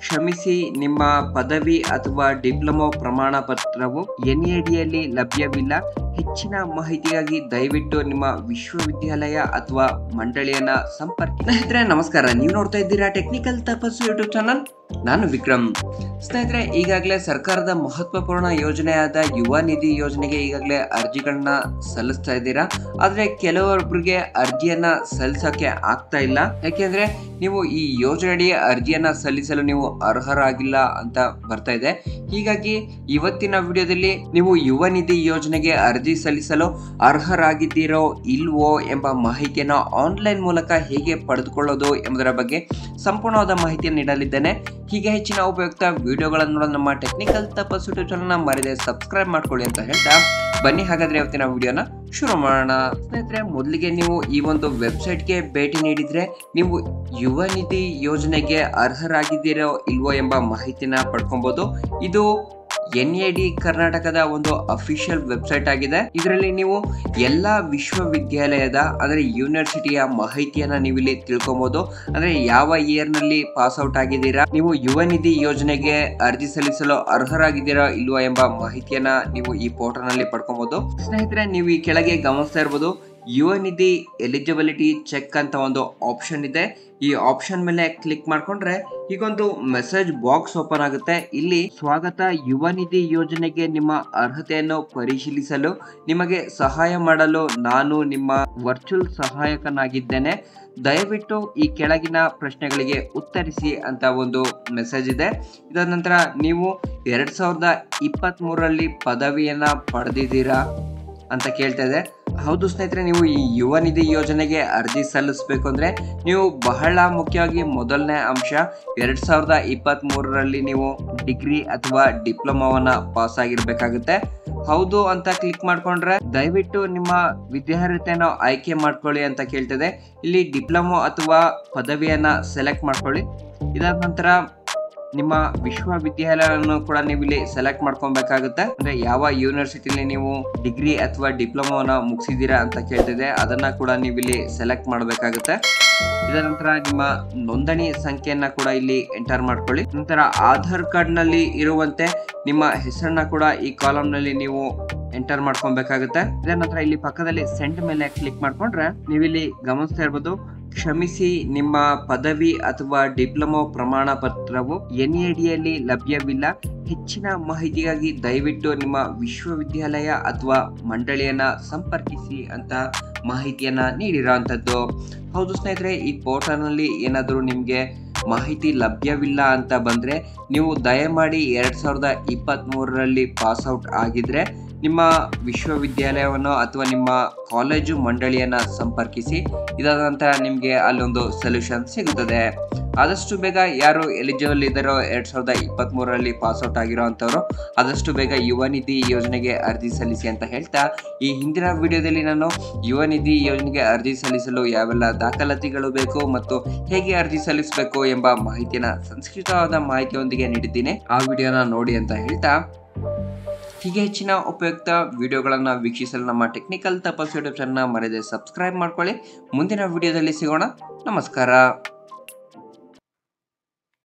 ಕ್ಷಮಿಸಿ, ನಿಮ್ಮ ಪದವಿ ಅಥವಾ ಡಿಪ್ಲೊಮಾ ಪ್ರಮಾಣ ಪತ್ರವು ಎನ್ಎಡಿಯಲ್ಲಿ ಲಭ್ಯವಿಲ್ಲ. ಹೆಚ್ಚಿನ ಮಾಹಿತಿಗಾಗಿ ದಯವಿಟ್ಟು ನಿಮ್ಮ ವಿಶ್ವವಿದ್ಯಾಲಯ ಅಥವಾ ಮಂಡಳಿಯನ್ನ ಸಂಪರ್ಕಿಸಿ. ಸ್ನೇಹಿತರೆ ನಮಸ್ಕಾರ, ನೀವು ನೋಡ್ತಾ ಇದ್ದೀರಾ ಟೆಕ್ನಿಕಲ್ ತಪಸ್ಸು ಯೂಟ್ಯೂಬ್ ಚಾನಲ್. ನಾನು ವಿಕ್ರಮ್. ಸ್ನೇಹಿತರೆ, ಈಗಾಗಲೇ ಸರ್ಕಾರದ ಮಹತ್ವಪೂರ್ಣ ಯೋಜನೆಯಾದ ಯುವ ನಿಧಿ ಯೋಜನೆಗೆ ಈಗಾಗಲೇ ಅರ್ಜಿಗಳನ್ನ ಸಲ್ಲಿಸ್ತಾ ಇದ್ದೀರಾ. ಆದ್ರೆ ಕೆಲವೊಬ್ಬರಿಗೆ ಅರ್ಜಿಯನ್ನ ಸಲ್ಲಿಸಕ್ಕೆ ಆಗ್ತಾ ಇಲ್ಲ. ಯಾಕೆಂದ್ರೆ ನೀವು ಈ ಯೋಜನೆಯ ಅರ್ಜಿಯನ್ನ ಸಲ್ಲಿಸಲು ನೀವು ಅರ್ಹರಾಗಿಲ್ಲ ಅಂತ ಬರ್ತಾ ಇದೆ. ಹೀಗಾಗಿ ಇವತ್ತಿನ ವಿಡಿಯೋದಲ್ಲಿ ನೀವು ಯುವ ನಿಧಿ ಯೋಜನೆಗೆ ಅರ್ಜಿ ಸಲ್ಲಿಸಲು ಅರ್ಹರಾಗಿದ್ದೀರೋ ಇಲ್ವೋ ಎಂಬ ಮಾಹಿತಿಯನ್ನು ಆನ್ಲೈನ್ ಮೂಲಕ ಹೇಗೆ ಪಡೆದುಕೊಳ್ಳೋದು ಎಂಬುದರ ಬಗ್ಗೆ ಸಂಪೂರ್ಣವಾದ ಮಾಹಿತಿಯನ್ನು ನೀಡಲಿದ್ದೇನೆ. ಹೀಗೆ ಹೆಚ್ಚಿನ ಉಪಯುಕ್ತ ವಿಡಿಯೋಗಳನ್ನು ನೋಡಲು ನಮ್ಮ ಟೆಕ್ನಿಕಲ್ ತಪಸ್ಸು ಯೂಟ್ಯೂಬ್ ಚಾನಲ್ನ ಮರೆಯದೆ ಸಬ್ಸ್ಕ್ರೈಬ್ ಮಾಡ್ಕೊಳ್ಳಿ ಅಂತ ಹೇಳ್ತಾ ಬನ್ನಿ ಹಾಗಾದ್ರೆ ಇವತ್ತಿನ ವಿಡಿಯೋನ ಶುರು ಮಾಡೋಣ. ಸ್ನೇಹಿತರೆ, ಮೊದಲಿಗೆ ನೀವು ಈ ಒಂದು ವೆಬ್ಸೈಟ್ಗೆ ಭೇಟಿ ನೀಡಿದ್ರೆ ನೀವು ಯುವ ನಿಧಿ ಯೋಜನೆಗೆ ಅರ್ಹರಾಗಿದ್ದೀರೋ ಇಲ್ವೋ ಎಂಬ ಮಾಹಿತಿನ ಪಡ್ಕೊಬಹುದು. ಇದು ಎನ್ಎಡಿ ಕರ್ನಾಟಕದ ಒಂದು ಅಫಿಷಿಯಲ್ ವೆಬ್ಸೈಟ್ ಆಗಿದೆ. ಇದರಲ್ಲಿ ನೀವು ಎಲ್ಲಾ ವಿಶ್ವವಿದ್ಯಾಲಯದ ಅಂದ್ರೆ ಯೂನಿವರ್ಸಿಟಿಯ ಮಾಹಿತಿಯನ್ನ ನೀವು ಇಲ್ಲಿ ತಿಳ್ಕೊಬಹುದು. ಅಂದ್ರೆ ಯಾವ ಇಯರ್ ನಲ್ಲಿ ಪಾಸ್ ಔಟ್ ಆಗಿದ್ದೀರಾ, ನೀವು ಯುವ ನಿಧಿ ಯೋಜನೆಗೆ ಅರ್ಜಿ ಸಲ್ಲಿಸಲು ಅರ್ಹರಾಗಿದ್ದೀರಾ ಇಲ್ವಾ ಎಂಬ ಮಾಹಿತಿಯನ್ನ ನೀವು ಈ ಪೋರ್ಟಲ್ ನಲ್ಲಿ ಪಡ್ಕೊಬಹುದು. ಸ್ನೇಹಿತರೆ, ನೀವು ಈ ಕೆಳಗೆ ಗಮನಿಸ್ತಾ ಇರಬಹುದು ಯುವ ನಿಧಿ ಎಲಿಜಿಬಿಲಿಟಿ ಚೆಕ್ ಅಂತ ಒಂದು ಆಪ್ಷನ್ ಇದೆ. ಈ ಆಪ್ಷನ್ ಮೇಲೆ ಕ್ಲಿಕ್ ಮಾಡ್ಕೊಂಡ್ರೆ ಹೀಗೊಂದು ಮೆಸೇಜ್ ಬಾಕ್ಸ್ ಓಪನ್ ಆಗುತ್ತೆ. ಇಲ್ಲಿ ಸ್ವಾಗತ, ಯುವ ನಿಧಿ ಯೋಜನೆಗೆ ನಿಮ್ಮ ಅರ್ಹತೆಯನ್ನು ಪರಿಶೀಲಿಸಲು ನಿಮಗೆ ಸಹಾಯ ಮಾಡಲು ನಾನು ನಿಮ್ಮ ವರ್ಚುವಲ್ ಸಹಾಯಕನಾಗಿದ್ದೇನೆ. ದಯವಿಟ್ಟು ಈ ಕೆಳಗಿನ ಪ್ರಶ್ನೆಗಳಿಗೆ ಉತ್ತರಿಸಿ ಅಂತ ಒಂದು ಮೆಸೇಜ್ ಇದೆ. ಇದಾದ ನಂತರ ನೀವು 2023ರಲ್ಲಿ ಪದವಿಯನ್ನ ಪಡೆದಿದ್ದೀರಾ ಅಂತ ಕೇಳ್ತಾ ಇದೆ. ಹೌದು ಸ್ನೇಹಿತರೆ, ನೀವು ಈ ಯುವ ನಿಧಿ ಯೋಜನೆಗೆ ಅರ್ಜಿ ಸಲ್ಲಿಸಬೇಕು ಅಂದ್ರೆ ನೀವು ಬಹಳ ಮುಖ್ಯವಾಗಿ ಮೊದಲನೇ ಅಂಶ 2023ರಲ್ಲಿ ನೀವು ಡಿಗ್ರಿ ಅಥವಾ ಡಿಪ್ಲೊಮಾವನ್ನ ಪಾಸ್ ಆಗಿರ್ಬೇಕಾಗುತ್ತೆ. ಹೌದು ಅಂತ ಕ್ಲಿಕ್ ಮಾಡ್ಕೊಂಡ್ರೆ ದಯವಿಟ್ಟು ನಿಮ್ಮ ವಿದ್ಯಾರ್ಹತೆಯನ್ನು ಆಯ್ಕೆ ಮಾಡ್ಕೊಳ್ಳಿ ಅಂತ ಕೇಳ್ತದೆ. ಇಲ್ಲಿ ಡಿಪ್ಲೊಮಾ ಅಥವಾ ಪದವಿಯನ್ನ ಸೆಲೆಕ್ಟ್ ಮಾಡ್ಕೊಳ್ಳಿ. ಇದಾದ ನಂತರ ನಿಮ್ಮ ವಿಶ್ವವಿದ್ಯಾಲಯವನ್ನು ಕೂಡ ನೀವು ಇಲ್ಲಿ ಸೆಲೆಕ್ಟ್ ಮಾಡ್ಕೊಬೇಕಾಗುತ್ತೆ. ಅಂದ್ರೆ ಯಾವ ಯೂನಿವರ್ಸಿಟಿಲಿ ನೀವು ಡಿಗ್ರಿ ಅಥವಾ ಡಿಪ್ಲೊಮಾವನ್ನ ಮುಗಿಸಿದ್ದೀರಾ ಅಂತ ಕೇಳ್ತಿದೆ, ಅದನ್ನ ಕೂಡ ನೀವು ಇಲ್ಲಿ ಸೆಲೆಕ್ಟ್ ಮಾಡಬೇಕಾಗುತ್ತೆ. ಇದರ ನಂತರ ನಿಮ್ಮ ನೋಂದಣಿ ಸಂಖ್ಯೆಯನ್ನ ಕೂಡ ಇಲ್ಲಿ ಎಂಟರ್ ಮಾಡ್ಕೊಳ್ಳಿ. ನಂತರ ಆಧಾರ್ ಕಾರ್ಡ್ ನಲ್ಲಿ ಇರುವಂತೆ ನಿಮ್ಮ ಹೆಸರನ್ನ ಕೂಡ ಈ ಕಾಲಮ್ ನಲ್ಲಿ ನೀವು ಎಂಟರ್ ಮಾಡ್ಕೊಬೇಕಾಗುತ್ತೆ. ಇದರ ನಂತರ ಇಲ್ಲಿ ಪಕ್ಕದಲ್ಲಿ ಸೆಂಡ್ ಮೇಲೆ ಕ್ಲಿಕ್ ಮಾಡ್ಕೊಂಡ್ರೆ ನೀವಿಲ್ಲಿ ಗಮನಿಸ್ತಾ ಇರ್ಬೋದು, ಕ್ಷಮಿಸಿ, ನಿಮ್ಮ ಪದವಿ ಅಥವಾ ಡಿಪ್ಲೊಮಾ ಪ್ರಮಾಣ ಪತ್ರವು ಎನ್ಎಡಿಯಲ್ಲಿ ಲಭ್ಯವಿಲ್ಲ. ಹೆಚ್ಚಿನ ಮಾಹಿತಿಗಾಗಿ ದಯವಿಟ್ಟು ನಿಮ್ಮ ವಿಶ್ವವಿದ್ಯಾಲಯ ಅಥವಾ ಮಂಡಳಿಯನ್ನ ಸಂಪರ್ಕಿಸಿ ಅಂತ ಮಾಹಿತಿಯನ್ನ ನೀಡಿರೋಂಥದ್ದು. ಹೌದು ಸ್ನೇಹಿತರೆ, ಈ ಪೋರ್ಟಲ್ ನಲ್ಲಿ ಏನಾದರೂ ನಿಮ್ಗೆ ಮಾಹಿತಿ ಲಭ್ಯವಿಲ್ಲ ಅಂತ ಬಂದ್ರೆ ನೀವು ದಯಮಾಡಿ 2023ರಲ್ಲಿ ಪಾಸ್ ಔಟ್ ಆಗಿದ್ರೆ ನಿಮ್ಮ ವಿಶ್ವವಿದ್ಯಾಲಯವನ್ನು ಅಥವಾ ನಿಮ್ಮ ಕಾಲೇಜು ಮಂಡಳಿಯನ್ನ ಸಂಪರ್ಕಿಸಿ. ಇದಾದ ನಂತರ ನಿಮಗೆ ಅಲ್ಲೊಂದು ಸೊಲ್ಯೂಷನ್ ಸಿಗುತ್ತದೆ. ಆದಷ್ಟು ಬೇಗ ಯಾರು ಎಲಿಜಿಬಲ್ ಇದ್ದಾರೋ 2023ರಲ್ಲಿ ಪಾಸ್ ಔಟ್ ಆಗಿರೋ ಅಂಥವ್ರು ಆದಷ್ಟು ಬೇಗ ಯುವ ನಿಧಿ ಯೋಜನೆಗೆ ಅರ್ಜಿ ಸಲ್ಲಿಸಿ ಅಂತ ಹೇಳ್ತಾ ಈ ಹಿಂದಿನ ವಿಡಿಯೋದಲ್ಲಿ ನಾನು ಯುವ ನಿಧಿ ಯೋಜನೆಗೆ ಅರ್ಜಿ ಸಲ್ಲಿಸಲು ಯಾವೆಲ್ಲ ದಾಖಲಾತಿಗಳು ಬೇಕು ಮತ್ತು ಹೇಗೆ ಅರ್ಜಿ ಸಲ್ಲಿಸಬೇಕು ಎಂಬ ಮಾಹಿತಿಯನ್ನು ಸಂಕ್ಷಿಪ್ತವಾದ ಮಾಹಿತಿಯೊಂದಿಗೆ ನೀಡಿದ್ದೀನಿ. ಆ ವಿಡಿಯೋನ ನೋಡಿ ಅಂತ ಹೇಳ್ತಾ ಹೀಗೆ ಹೆಚ್ಚಿನ ಉಪಯುಕ್ತ ವಿಡಿಯೋಗಳನ್ನು ವೀಕ್ಷಿಸಲು ನಮ್ಮ ಟೆಕ್ನಿಕಲ್ ತಪಸ್ಸು ಯೂಟ್ಯೂಬ್ ಚಾನಲ್ನ ಮರೆಯದೆ ಸಬ್ಸ್ಕ್ರೈಬ್ ಮಾಡ್ಕೊಳ್ಳಿ. ಮುಂದಿನ ವಿಡಿಯೋದಲ್ಲಿ ಸಿಗೋಣ. ನಮಸ್ಕಾರ.